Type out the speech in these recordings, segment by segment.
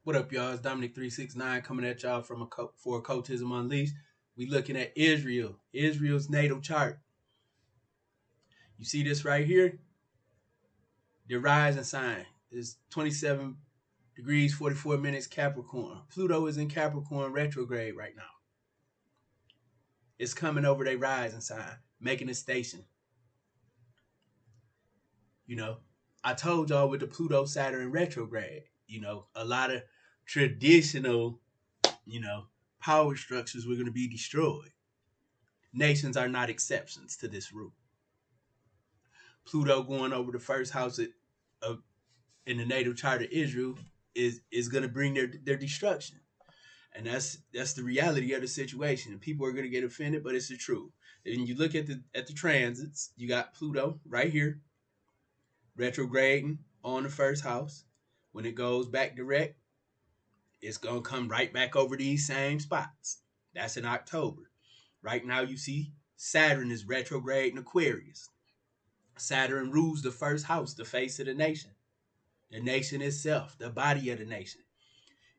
What up, y'all? It's Dominec369 coming at y'all for Occultism Unleashed. We looking at Israel's natal chart. You see this right here? The rising sign is 27 degrees 44 minutes Capricorn. Pluto is in Capricorn retrograde right now. It's coming over their rising sign, making a station. You know, I told y'all with the Pluto Saturn retrograde, a lot of traditional, power structures were going to be destroyed. Nations are not exceptions to this rule. Pluto going over the first house in the natal chart of Israel is going to bring their destruction. And that's the reality of the situation. People are going to get offended, but it's the truth. And you look at the transits, you got Pluto right here, retrograding on the first house. When it goes back direct, it's going to come right back over these same spots. That's in October. Right now, you see Saturn is retrograde in Aquarius. Saturn rules the first house, the face of the nation itself, the body of the nation.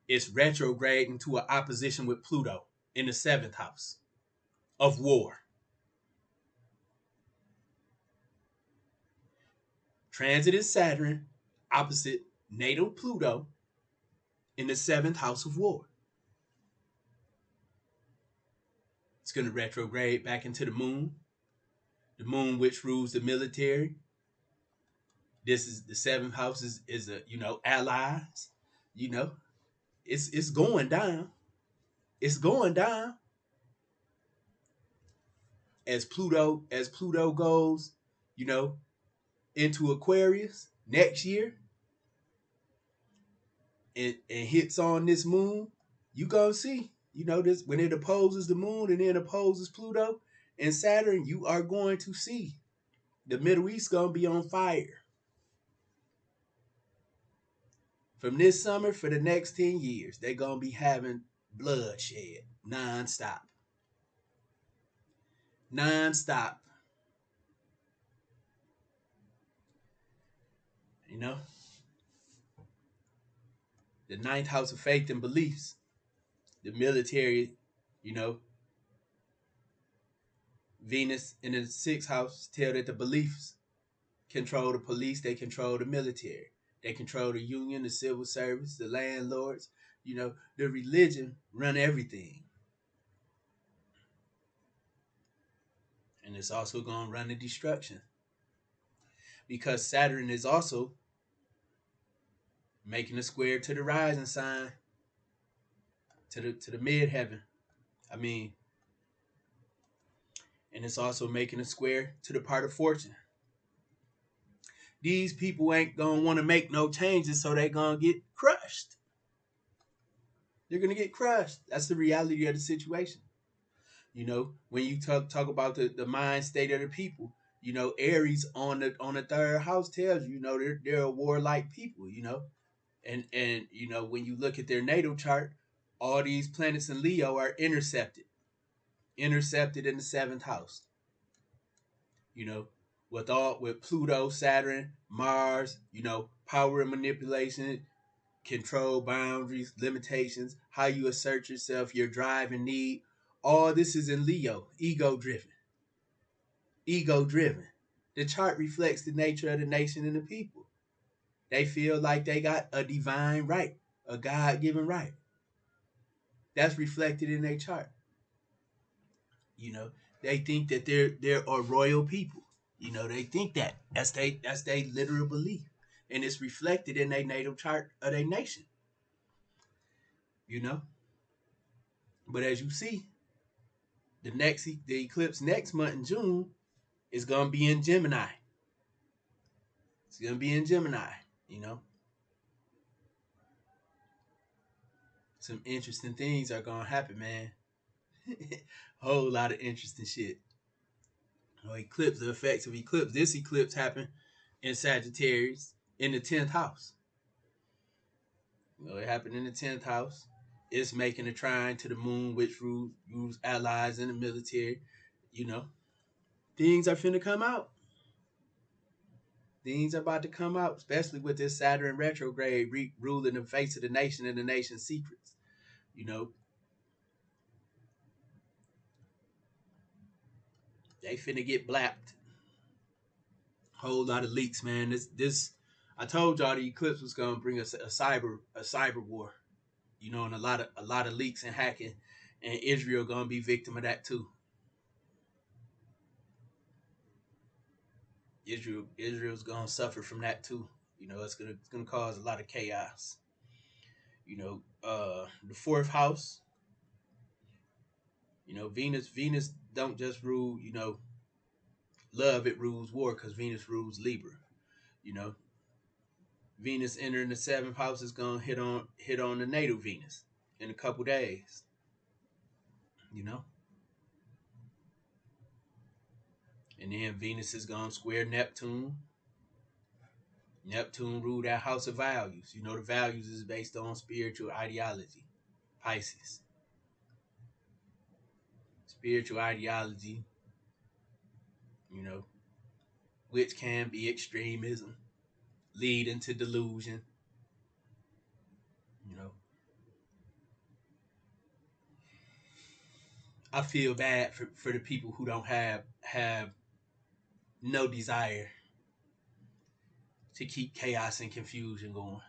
It's retrograde into an opposition with Pluto in the 7th house of war. Transit is Saturn opposite natal Pluto in the 7th house of war. It's going to retrograde back into the moon which rules the military. This is the 7th house is allies. It's going down. It's going down. As Pluto goes, into Aquarius next year and hits on this moon, you gonna see, this when it opposes the moon and then opposes Pluto and Saturn, you are going to see the Middle East gonna be on fire. From this summer for the next 10 years, they're gonna be having bloodshed nonstop. Nonstop. The 9th house of faith and beliefs, the military, Venus in the 6th house tell that the beliefs control the police, they control the military, they control the union, the civil service, the landlords, the religion run everything. And it's also going to run the destruction. Because Saturn is also making a square to the rising sign, to the midheaven. And it's also making a square to the part of fortune. These people ain't gonna want to make no changes, so they're gonna get crushed. They're gonna get crushed. That's the reality of the situation. When you talk about the mind state of the people, Aries on the 3rd house tells you, they're a warlike people, and when you look at their natal chart, all these planets in Leo are intercepted in the 7th house. With Pluto, Saturn, Mars, power and manipulation, control, boundaries, limitations, how you assert yourself, your drive and need. All this is in Leo, ego-driven. Ego-driven. The chart reflects the nature of the nation and the people. They feel like they got a divine right, a God-given right. That's reflected in their chart. They think that they're a royal people. They think that. That's their literal belief. And it's reflected in their natal chart of their nation. But as you see, the eclipse next month in June is gonna be in Gemini. It's gonna be in Gemini, Some interesting things are gonna happen, man. Whole lot of interesting shit. Eclipse, the effects of eclipse. This eclipse happened in Sagittarius in the 10th house. It happened in the 10th house. It's making a trine to the moon, which rules allies in the military. Things are finna come out. Things are about to come out, especially with this Saturn retrograde ruling the face of the nation and the nation's secrets. You know, they finna get blapped. Whole lot of leaks, man. This I told y'all the eclipse was gonna bring us a cyber war. You know, and a lot of leaks and hacking, and Israel gonna be victim of that too. Israel's gonna suffer from that too. You know, it's gonna cause a lot of chaos. You know, the fourth house. You know, Venus don't just rule. You know, love, it rules war because Venus rules Libra. You know, Venus entering the seventh house is gonna hit on the natal Venus in a couple days. You know, and then Venus is gonna square Neptune. Neptune ruled that house of values. You know, the values is based on spiritual ideology. Pisces. Spiritual ideology, you know, which can be extremism, leading to delusion. You know, I feel bad for the people who don't have no desire to keep chaos and confusion going.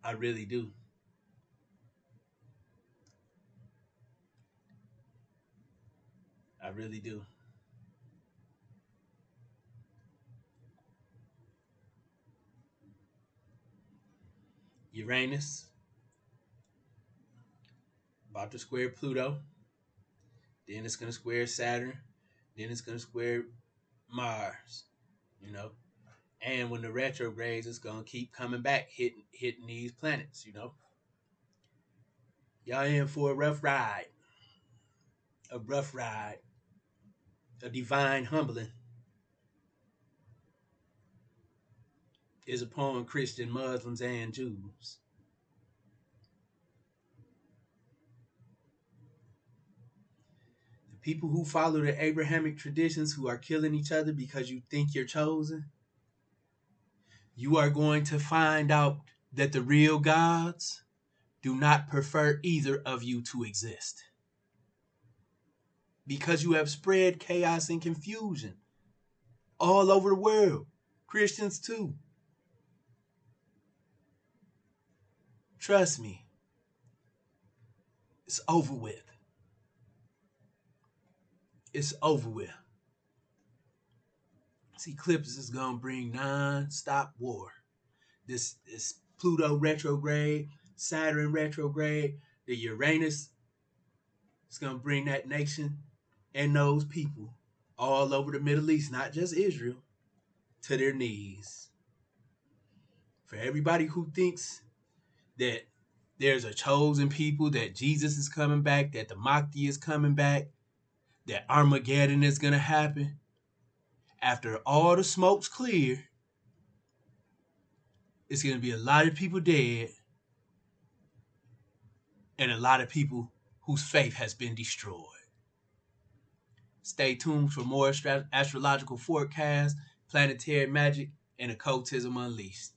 I really do. I really do. Uranus about to square Pluto. Then it's gonna square Saturn. Then it's gonna square Mars. You know, and when the retrogrades, it's gonna keep coming back, hitting these planets. You know, y'all in for a rough ride. A rough ride. A divine humbling is upon Christian, Muslims, and Jews. The people who follow the Abrahamic traditions, who are killing each other because you think you're chosen, you are going to find out that the real gods do not prefer either of you to exist. Because you have spread chaos and confusion all over the world. Christians too. Trust me. It's over with. It's over with. This eclipse is going to bring non-stop war. This Pluto retrograde, Saturn retrograde, the Uranus is going to bring that nation and those people all over the Middle East, not just Israel, to their knees. For everybody who thinks that there's a chosen people, that Jesus is coming back, that the Mahdi is coming back, that Armageddon is going to happen, after all the smoke's clear, it's going to be a lot of people dead and a lot of people whose faith has been destroyed. Stay tuned for more astrological forecasts, planetary magic, and occultism unleashed.